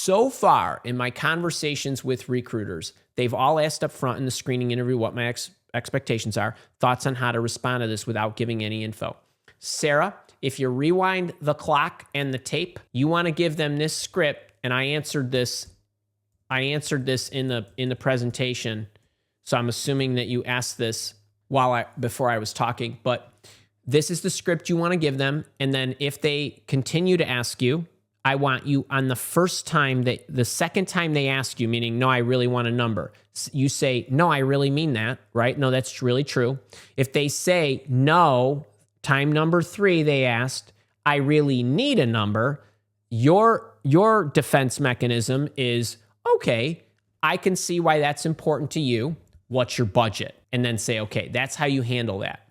So far in my conversations with recruiters, they've all asked up front in the screening interview what my expectations are, thoughts on how to respond to this without giving any info. Sarah, if you rewind the clock and the tape, you want to give them this script, and I answered this in the presentation. So I'm assuming that you asked this before I was talking, but this is the script you want to give them. And then if they continue to ask you, I want you on the second time they ask you, meaning, no, I really want a number. You say, no, I really mean that, right? No, that's really true. If they say, no, time number 3, they asked, I really need a number. Your defense mechanism is, okay, I can see why that's important to you. What's your budget? And then say, okay, that's how you handle that.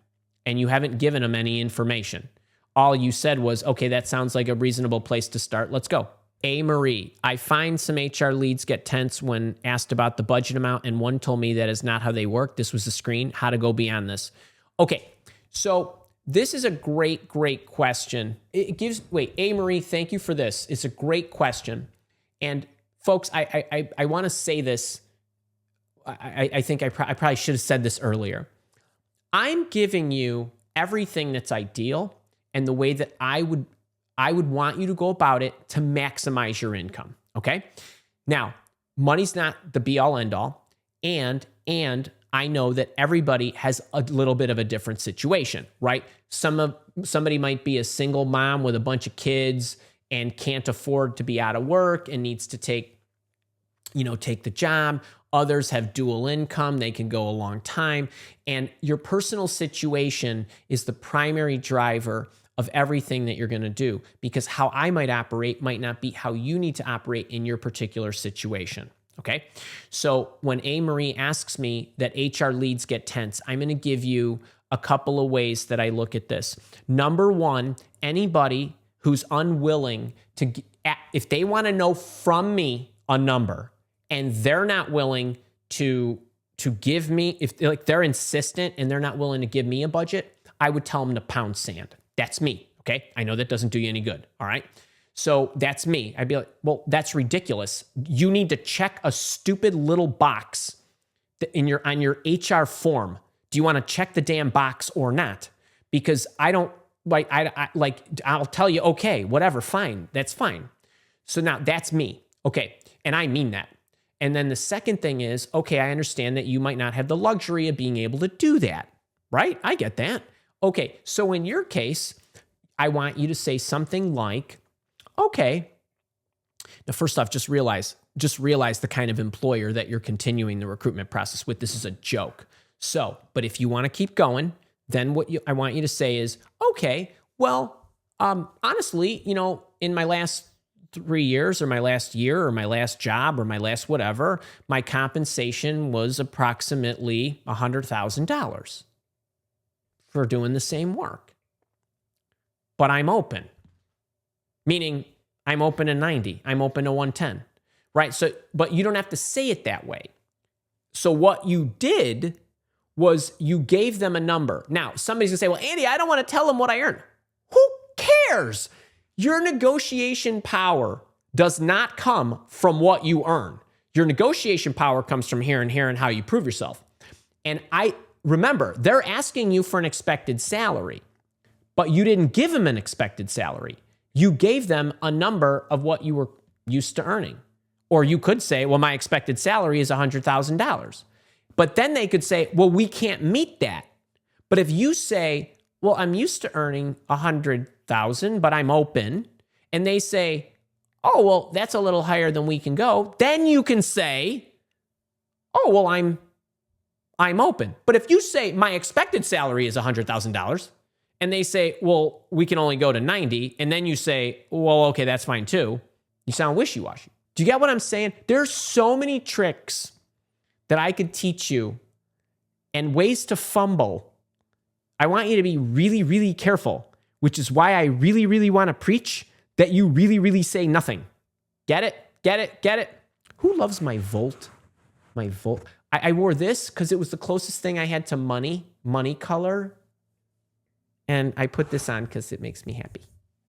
And you haven't given them any information. All you said was, okay, that sounds like a reasonable place to start. Let's go. A. Marie, I find some HR leads get tense when asked about the budget amount, and one told me that is not how they work. This was the screen. How to go beyond this. Okay, so this is a great, great question. A. Marie, thank you for this. It's a great question. And folks, I want to say this. I think I probably should have said this earlier. I'm giving you everything that's ideal and the way that I would want you to go about it to maximize your income, okay? Now, money's not the be-all, end-all, and I know that everybody has a little bit of a different situation, right? Somebody might be a single mom with a bunch of kids and can't afford to be out of work and needs to take the job. Others have dual income. They can go a long time. And your personal situation is the primary driver of everything that you're going to do, because how I might operate might not be how you need to operate in your particular situation. Okay. So when A. Marie asks me that HR leads get tense, I'm going to give you a couple of ways that I look at this. Number one, anybody who's unwilling to, if they want to know from me a number and they're not willing to give me, if they're insistent and they're not willing to give me a budget, I would tell them to pound sand. That's me, okay? I know that doesn't do you any good, all right? So that's me. I'd be like, well, that's ridiculous. You need to check a stupid little box on your HR form. Do you want to check the damn box or not? Because I don't, I'll tell you, okay, whatever, fine, that's fine. So now that's me, okay? And I mean that. And then the second thing is, okay, I understand that you might not have the luxury of being able to do that, right? I get that. Okay, so in your case, I want you to say something like, okay, now first off, just realize the kind of employer that you're continuing the recruitment process with. This is a joke. So, but if you want to keep going, then I want you to say is, okay, well, honestly, in my last 3 years or my last year or my last job or my last whatever, my compensation was approximately $100,000 for doing the same work. But I'm open, meaning I'm open to 90, I'm open to 110, right? So, but you don't have to say it that way. So what you did was you gave them a number. Now, somebody's gonna say, well, Andy, I don't want to tell them what I earn. Who cares? Your negotiation power does not come from what you earn. Your negotiation power comes from here and how you prove yourself. And remember, they're asking you for an expected salary, but you didn't give them an expected salary. You gave them a number of what you were used to earning. Or you could say, well, my expected salary is $100,000. But then they could say, well, we can't meet that. But if you say, well, I'm used to earning $100,000, but I'm open, and they say, oh, well, that's a little higher than we can go, then you can say, oh, well, I'm open. But if you say my expected salary is $100,000, and they say, well, we can only go to 90, and then you say, well, okay, that's fine too, you sound wishy-washy. Do you get what I'm saying? There's so many tricks that I could teach you and ways to fumble. I want you to be really, really careful, which is why I really, really want to preach that you really, really say nothing. Get it? Get it? Get it? Who loves my Volt? My Volt. I wore this because it was the closest thing I had to money color. And I put this on because it makes me happy.